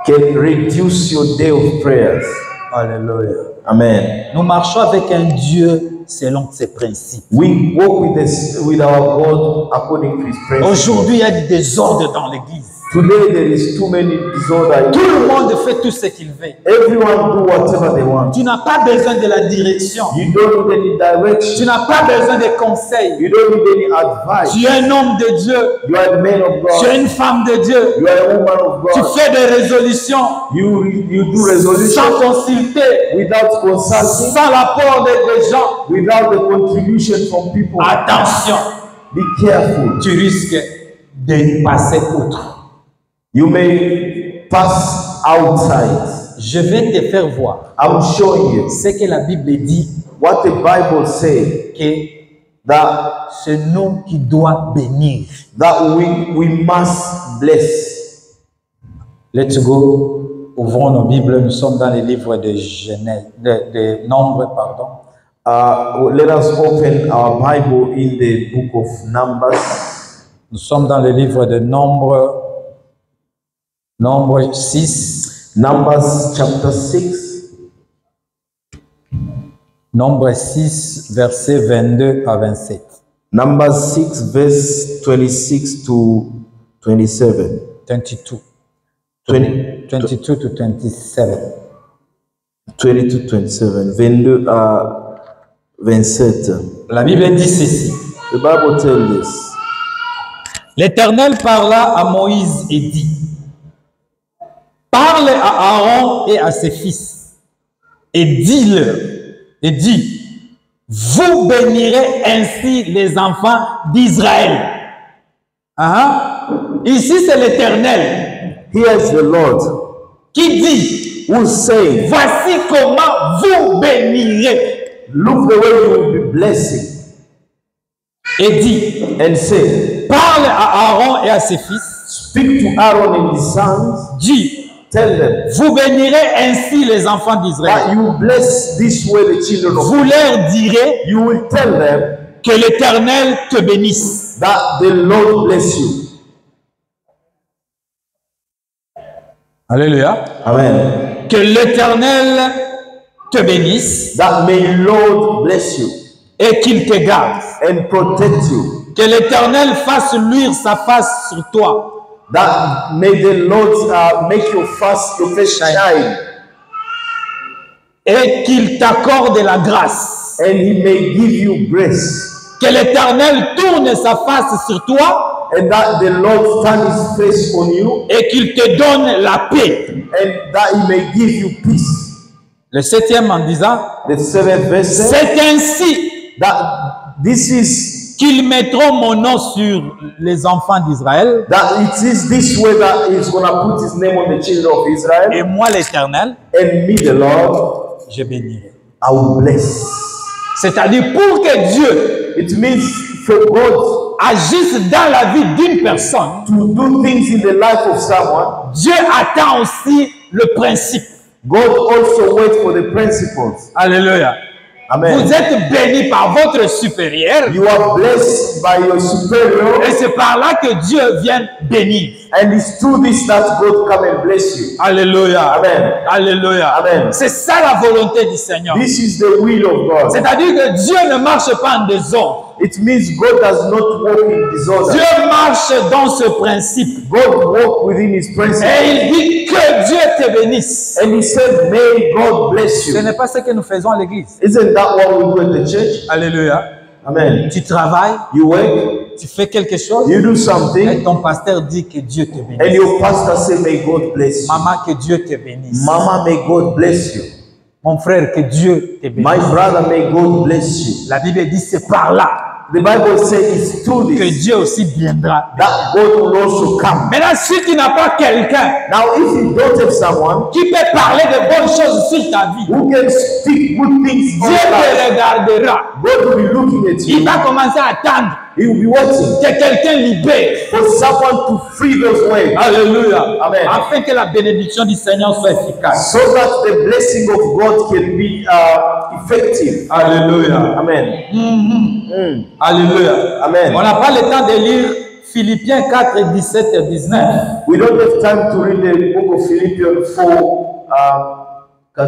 can reduce your day of prayers. Alléluia. Amen. Nous marchons avec un Dieu selon ses principes. We walk with our God according to His principles. Aujourd'hui, il y a du désordre dans l'église. Today there is too many disorder. Tout le monde fait tout ce qu'il veut. Everyone do whatever they want. Tu n'as pas besoin de la direction. You don't need any direction. Tu n'as pas besoin de conseils. You don't need any advice. Tu es un homme de Dieu. You are a man of Tu es God. une femme de Dieu. You are a woman of Tu God. fais des résolutions You do sans resolution consulter, without consulting, sans l'apport des gens. without the contribution from people. Attention, Be careful. tu risques de passer outre. You may pass outside. Je vais te faire voir I'm showing you ce que la Bible dit, what the Bible says, que that c'est nous qui doit bénir. we must bless. Let's go. Ouvrons nos Bibles. Nous sommes dans les livres de Genèse, de Nombres, pardon. Let us open our Bible in the book of Numbers. Nous sommes dans le livre de Nombres, Nombre 6. Numbers chapter 6. Nombre 6, versets 22 à 27. Numbers 6, verse 26 to 27. 22. 20, 22 to 27. 20 to 27. 22 à 27. La Bible dit ceci. The Bible tells this. L'Éternel parla à Moïse et dit, parle à Aaron et à ses fils et dis-leur, et dis, vous bénirez ainsi les enfants d'Israël. Ici c'est l'Éternel Here's the Lord qui dit, who say, voici comment vous bénirez. look the way you will be blessing, Et dit, and say, parle à Aaron et à ses fils, speak to Aaron and his sons, dis, tell them vous bénirez ainsi les enfants that d'Israël. you bless this way the children of Vous leur direz You will tell them que l'Éternel te bénisse. that the Lord bless you. Alléluia. Amen. Que l'Éternel te bénisse That may Lord bless you et qu'il te garde. and protect you. Que l'Éternel fasse luire sa face sur toi That may the Lord make your face shine, et qu'il t'accorde la grâce. and He may give you grace, Que l'Éternel tourne sa face sur toi and that the Lord turn His face on you, et qu'il te donne la paix. and that He may give you peace. Le 7e en disant, The 7th verse says c'est ainsi that this is qu'ils mettront mon nom sur les enfants d'Israël that it is this way that He's gonna put His name on the children of Israel, et moi l'Éternel, and me, the Lord, je bénirai. I will bless. C'est-à-dire pour que Dieu It means for God agisse dans la vie d'une personne, to do things in the life of someone, Dieu attend aussi le principe. God also waits for the principles. Alléluia. Amen. Vous êtes bénis par votre supérieur. You are blessed by your superior, Et c'est par là que Dieu vient bénir. and it's through this that God come and bless you. Alléluia. Amen. Alléluia. Amen. C'est ça la volonté du Seigneur. This is the will of God. C'est-à-dire que Dieu ne marche pas en désordre. It means God does not walk in disorder. Dieu marche dans ce principe. God walk within His principles. Et il dit que Dieu te bénisse. And He said, may God bless Ce you. n'est pas ce que nous faisons à l'église. Isn't that what we do at the church? Alléluia. Amen. Tu travailles, You work, tu fais quelque chose, you do et something, ton pasteur dit que Dieu te and bénisse. your pastor say, may God bless you. Maman, que Dieu te bénisse. Mama, may God bless you. Mon frère, que Dieu te My bénisse. brother, may God bless you. La Bible dit c'est par là The Bible says it's through que this Dieu aussi viendra. that God will also come. Maintenant, si tu n'as pas quelqu'un Now, if you don't have someone qui peut parler de bonnes choses sur ta vie, who can speak good things Dieu for your life, te regardera. God will be looking at Il you. va commencer à attendre He will be watching que quelqu'un libère. for someone to free those ways. Alléluia. Amen. Afin que la bénédiction du Seigneur soit efficace. So that the blessing of God can be effective. Alléluia. Amen. Alléluia. Amen. On n'a pas le temps de lire Philippiens 4, 17 et 19. We don't have time to read the book of Philippians 4.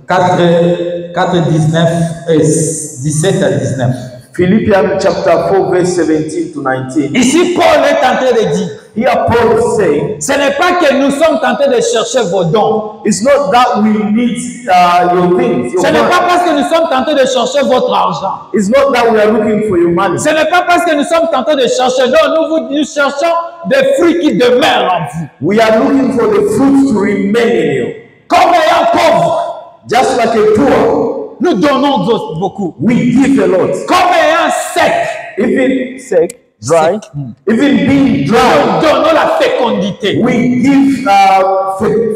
4, 19 et 17 à 19. Philippians chapter 4, verse 17 to 19. Ici, Paul est en train de dire, Here Paul is saying, ce n'est pas que nous sommes en train de chercher vos dons. it's not that we need your things, your Ce n'est pas money. parce que nous sommes en train de chercher votre argent. It's not that we are looking for your money. Ce n'est pas parce que nous sommes en train de chercher. Non, nous cherchons des fruits qui demeurent en vous. We are looking for the fruits to remain in you. Comme ayant pauvre, Just like a poor, nous donnons beaucoup. we give a lot. Comme ayant sec, Even sick, dry, Sick. even being nous dry, donnons la fécondité. we give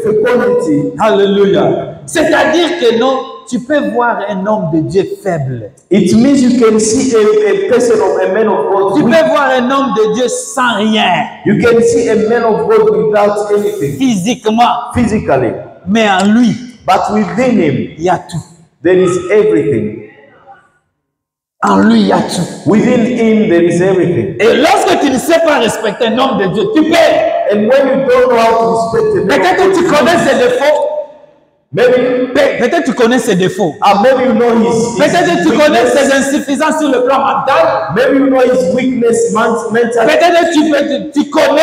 fecundity. Alléluia. C'est-à-dire que non, tu peux voir un homme de Dieu faible. It means you can see a person of a man of God. Tu peux voir un homme de Dieu sans rien, You can see a man of God without anything physiquement, physically, mais en lui, but within him il y a tout. there is everything. En lui, il y a tout. Within him there is everything. Et lorsque tu ne sais pas respecter un homme de Dieu, tu peux. And when you don't know how to respect a man of Peut-être God, tu connais ses défauts. maybe Peut-être tu connais ses défauts. maybe you know his Peut-être tu connais weakness. ses insuffisances sur le plan mental. Maybe you know his weakness mentally. Peut-être tu connais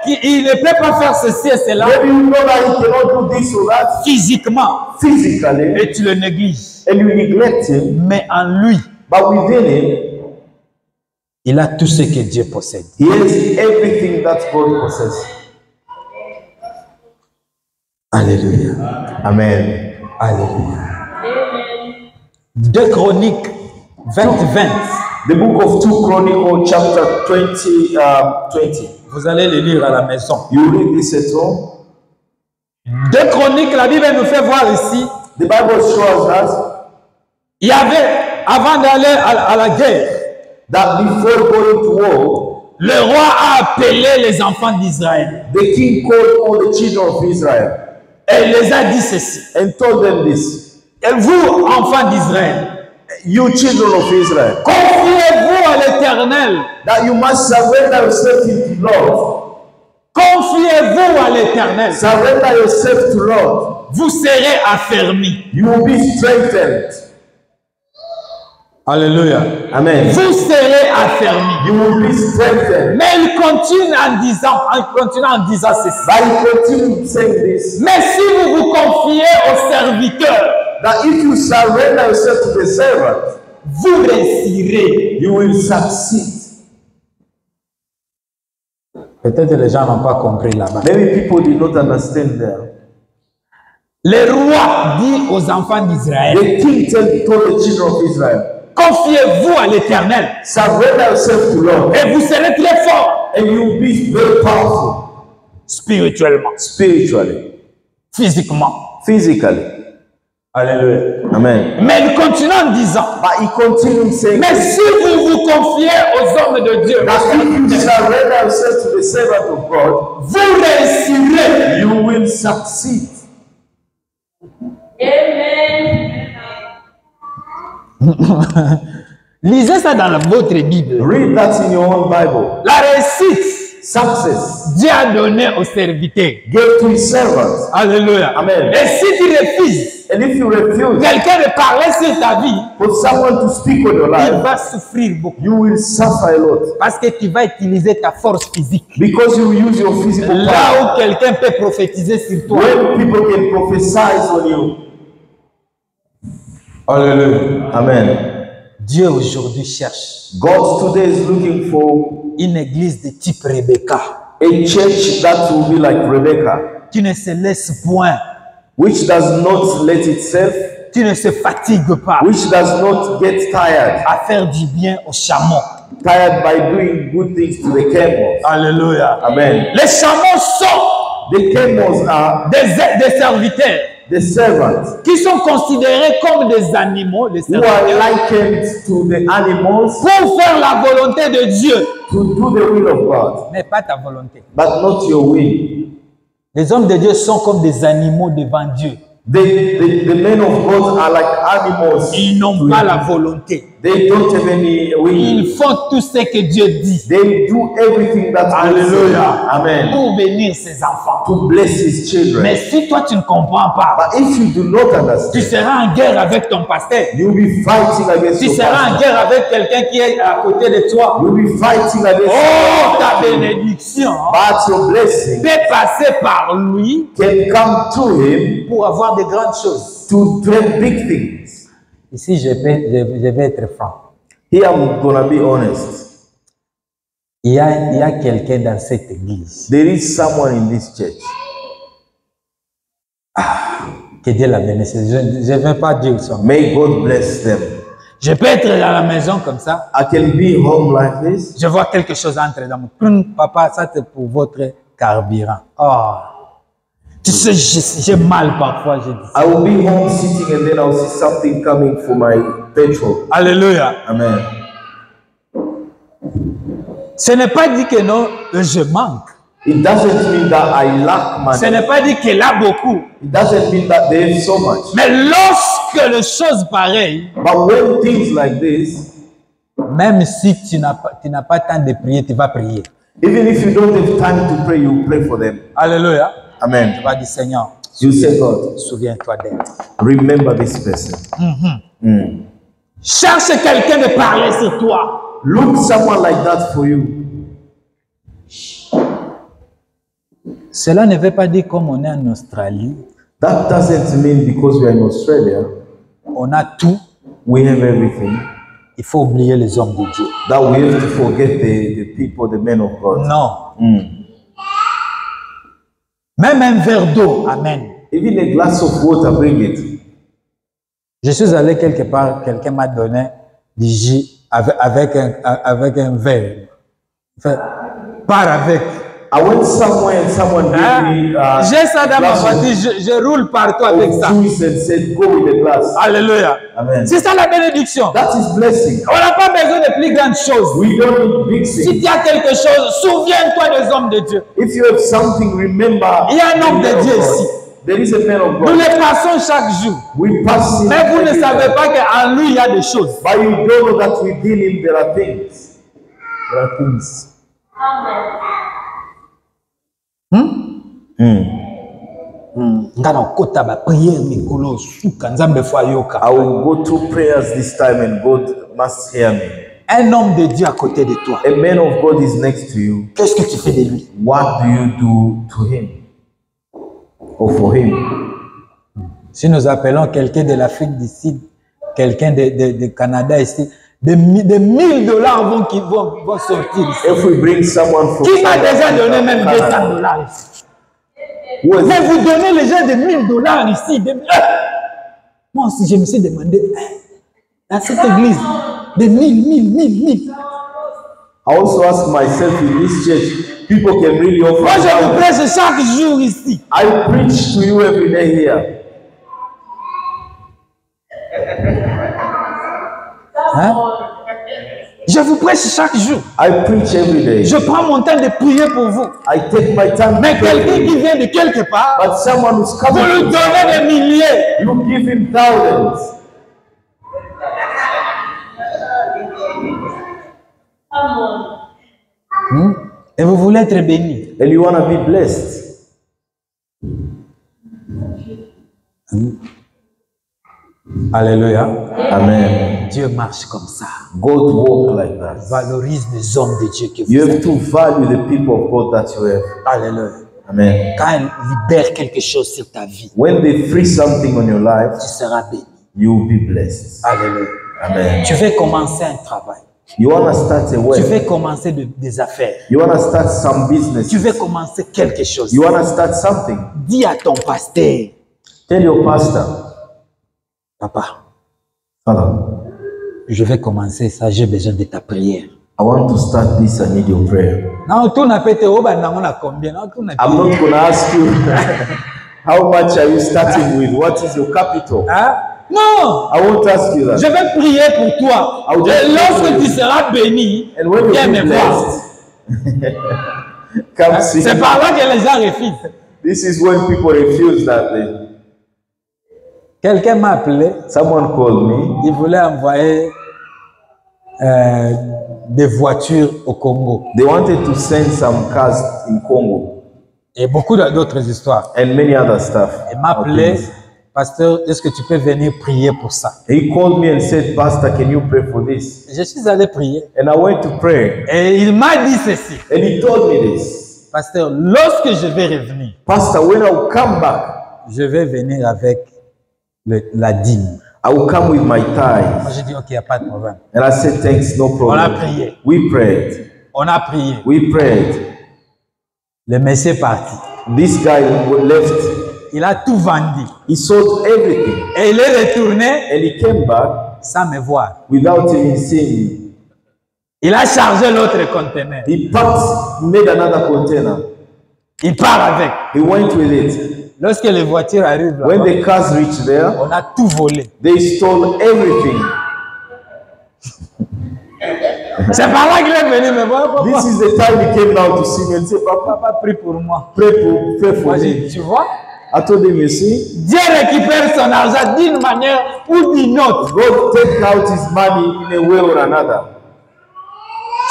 qu'il ne peut pas faire ceci et cela Maybe you know that he cannot do this or that physiquement. physically, Et tu le négliges. and you neglect him. Mais en lui, But within him, il a tout ce que Dieu possède. he has everything that God possesses. Alléluia. Amen. Alléluia. 2 Chroniques 20. The book of 2 Chronicles, chapter 20. Vous allez le lire à la maison. You read this at home. 2 Chroniques, la Bible nous fait voir ici, The Bible shows us il y avait, avant d'aller à la guerre, that before going to war, le roi a appelé les enfants d'Israël. the king called all the children of Israel Et il les a dit ceci. and told them this: Et vous, enfants d'Israël, You children of Israel, confiez-vous à l'Éternel. that you must surrender yourself to the Lord. Confiez-vous à l'Éternel. Surrender yourself to Lord. Vous serez affermis. You will be strengthened. Alléluia. Amen. Vous serez affermis. You will be strengthened. Mais il continue en disant ceci. But he continued saying this: Mais si vous vous confiez au serviteur, that if you surrender yourself to the servant, vous réussirez. you will succeed. Peut-être les gens n'ont pas compris là-bas. Many people did not understand there. Le roi dit aux enfants d'Israël, The king told the children of Israel, confiez-vous à l'Éternel surrender yourself to Lord, et vous serez très forts and you will be very powerful spirituellement, spiritually, physiquement. physically. Alléluia. Amen. Mais il continue en disant, But he continued saying, mais si vous vous confiez aux hommes de Dieu, that if you surrender yourself to the servant of God, vous réussirez. you will succeed. Lisez ça dans votre Bible. Read that in your own Bible. La réussite, Success Dieu a donné aux serviteurs. gave to his servants. Alléluia. Amen. Et si tu refuses And if you refuse quelqu'un de parler sur ta vie, for someone to speak on your il life, va souffrir beaucoup. you will suffer a lot. Parce que tu vas utiliser ta force physique. Because you use your physical power. Là où quelqu'un peut prophétiser sur toi. When people can prophesy on you. Alléluia. Amen. Dieu aujourd'hui cherche God today is looking for une église de type Rebecca a church that will be like Rebecca, qui ne se laisse point, which does not let itself, qui ne se fatigue pas which does not get tired, à faire du bien aux chameaux. tired by doing good things to the camels. Alléluia. Amen. Les chameaux sont The camels are des serviteurs the servants qui sont considérés comme des animaux, les who are serviteurs, likened to the animals pour faire la volonté de Dieu, to do the will of God, mais pas ta volonté. but not your will. Les hommes de Dieu sont comme des animaux devant Dieu. The men of God are like animals. Ils n'ont pas la volonté. They don't have any will. Ils font tout ce que Dieu dit They do everything that God says. Alléluia. Amen. pour bénir ses enfants. To bless his children. Mais si toi tu ne comprends pas, But if you do not tu understand, seras en guerre avec ton pasteur. you'll be fighting against Tu your seras en pastor. guerre avec quelqu'un qui est à côté de toi. You'll be fighting against Oh, ta bénédiction but your blessing peut passer par lui can come to him pour avoir de grandes choses. to have big things. Ici, je vais être franc. Here I'm gonna be honest. Il y a quelqu'un dans cette église. There is someone in this church. Que Dieu la bénisse. Je ne vais pas dire son nom. May God bless them. Je peux être dans la maison comme ça. I can be home like this. Je vois quelque chose entrer dans mon... Papa, ça c'est pour votre carburant. Oh. Tu sais, j'ai mal parfois, je dis. I will be home sitting and then I'll see something coming for my petrol. Alléluia. Amen. Ce n'est pas dit que non, je manque. It doesn't mean that I lack Ce money. n'est pas dit qu'elle a beaucoup. It doesn't mean that they have so much. Mais lorsque les choses pareilles, But when things like this, même si tu n'as pas temps de prier, tu vas prier. even if you don't have time to pray, you pray for them. Alléluia. Amen. Tu vas dire, Seigneur, You say, God, souviens-toi d'elle. remember this person. Cherche quelqu'un de parler sur toi. Look someone like that for you. Cela ne veut pas dire comme on est en Australie, That doesn't mean because we are in Australia, on a tout, we have everything, il faut oublier les hommes de Dieu. that we have to forget the people, the men of God. Non. Même un verre d'eau, amen. Even a glass of water, bring it. Je suis allé quelque part, quelqu'un m'a donné du jus avec un verre. Enfin, pars avec. I went somewhere and someone gave me J'ai ça dans ma glass of voiture, je roule partout avec ça. juice and said, go with the glass. Alléluia. Amen. C'est ça la bénédiction. That is blessing. On n'a pas besoin de plus grandes choses. We don't need big Si things. tu as quelque chose, souviens-toi des hommes de Dieu. If you have something, remember. Il y a un homme the de man Dieu of God. ici. There is a man of Nous God. les passons chaque jour. We pass him. Mais vous ne every savez time. pas qu'en lui, il y a des choses. But you don't know that within him there are things. There are things. Ngana okota ba prière mikolo suka nzambe fo ayoka. I will go through prayers this time and God must hear me. Un homme de Dieu à côté de toi. A man of God is next to you. Qu'est-ce que tu fais de lui? What do you do to him? Or for him? Si nous appelons quelqu'un de l'Afrique du Sud, quelqu'un de Canada ici, des $1000 vont sortir ici. If we bring someone from Qui m'a South déjà Africa, donné même Canada, $200 ici? who is Mais it? vous donnez les gens de $1000 ici. Moi aussi, je me suis demandé, dans cette église, de 1000. I also ask myself in this church, people can really offer. Moi, je vous help. prêche chaque jour ici. I preach to you every day here. Hein? Je vous prêche chaque jour. I preach every day. Je prends mon temps de prier pour vous. I take my time. Mais to pray. quelqu'un qui vient de quelque part, But someone who's vous coming, lui donnez des milliers. you give him thousands. Et vous voulez être béni. And you want to be blessed. Alléluia. Amen. Dieu marche comme ça. God walk like that. Valorise les hommes de Dieu que vous You have avez. to value the people of God that you have. Alléluia. Amen. Quand elle libère quelque chose sur ta vie, When they free something on your life, tu seras béni. you will be blessed. Alléluia. Amen. Tu veux commencer un travail. You want to start a Tu work. veux commencer des affaires. You want to start some business. Tu veux commencer quelque chose. You want to start something. Dis à ton pasteur, Tell your pastor, papa, Father, je vais commencer ça, j'ai besoin de ta prière. I want to start this. I need your prayer. Non, tout n'a pas été au bas, on a combien? Non, tout n'a pas I'm not going to ask you how much are you starting with. What is your capital? Hein? Non! I won't ask you Je that. vais prier pour toi. I will just Et lorsque pray for tu you. seras béni, And when you viens me be voir. blessed, come see. C'est par là que les gens refusent. This is when people refuse that thing. Quelqu'un m'a appelé, Someone called me. il voulait envoyer des voitures au Congo. They wanted to send some cars in Congo Et beaucoup d'autres histoires. and many other stuff. Il m'a appelé, pasteur, est-ce que tu peux venir prier pour ça? He called me and said, Pastor, can you pray for this? Je suis allé prier. And I went to pray. Et il m'a dit ceci. And he told me this. Pasteur, lorsque je vais revenir, Pastor, when I will come back, je vais venir avec la dîme. I will come with my Moi, tithes. j'ai dit, ok, il n'y a pas de problème. And I said, thanks, no On a problem. prié. We prayed. On a prié. We prayed. Le monsieur est parti. This guy left. Il a tout vendu. He sold everything. Et il est retourné And he came back sans me voir. without even seeing me. Il a chargé l'autre conteneur. He packed, made another container. Il part avec. He went with it. Lorsque les voitures arrivent là, When the cars reached there, on a tout volé. they stole everything. C'est par là qu'il est venu me voir. Papa, This is the time he came down to see me and say, Papa, papa prie pour moi. pray for Moi, j'ai me. dit, tu vois, I told him, you see, Dieu récupère son argent d'une manière ou d'une autre. God take out his money in a way or another.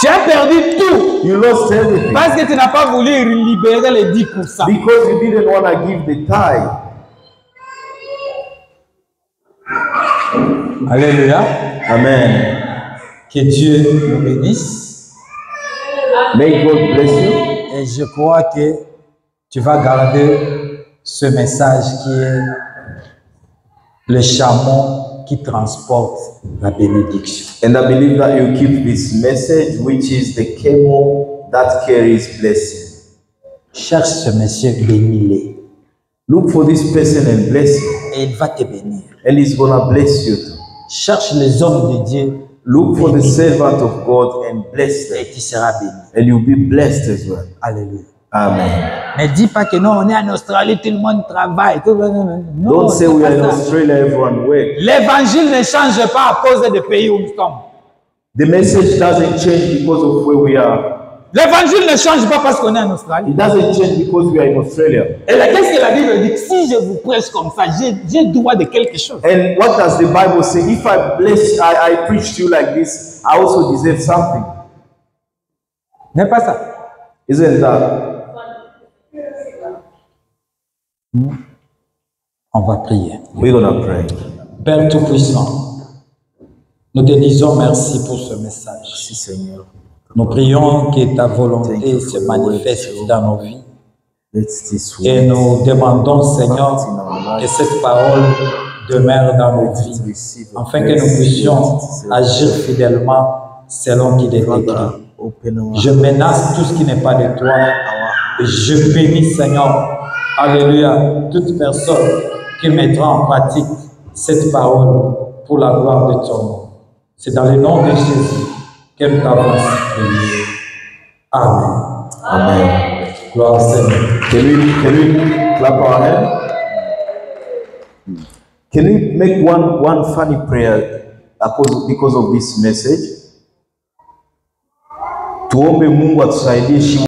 Tu as perdu tout You lost everything parce que tu n'as pas voulu libérer les 10%. because you didn't want to give the tithe. Alléluia. Amen. Que Dieu nous bénisse. May God bless you. Et je crois que tu vas garder ce message qui est le chameau qui transporte la bénédiction. And I believe that you keep this message, which is the camel that carries blessing. Cherche ce monsieur, bénis-le. Look for this person and bless him. Et il va te bénir. And he's going to bless you too. Cherche les hommes de Dieu Look for the servant of God and bless them. et tu seras béni. And you'll be blessed as well. Alléluia. Amen. Ne dis pas que non, on est en Australie, tout le monde travaille. Non, Don't say c'est we pas are in ça. Australia, everyone work. L'évangile ne change pas à cause des pays où nous sommes. The message doesn't change because of where we are. L'évangile ne change pas parce qu'on est en Australie. It doesn't change because we are in Australia. Et là, qu'est-ce que la Bible dit? Si je vous prêche comme ça, j'ai droit de quelque chose. And what does the Bible say? If I preach to you like this, I also deserve something. N'est pas ça? Isn't that? On va prier. We're going to pray. Père Tout-Puissant, nous te disons merci pour ce message. Merci Seigneur. Nous prions que ta volonté Thank you se for your manifeste word. dans nos vies. Let's this Et way. nous demandons, Seigneur, que cette parole demeure dans nos vies, afin que nous puissions agir fidèlement selon qu'il est écrit. Je menace tout ce qui n'est pas de toi et je bénis, Seigneur, alléluia, toute personne qui mettra en pratique cette parole pour la gloire de ton nom. C'est dans le nom de Jésus que nous t'avons ainsi prié. Amen. Amen. Gloire au Seigneur. Can we clap our hands? Can we make one funny prayer because of this message? Tuombe Mungu atusaidie.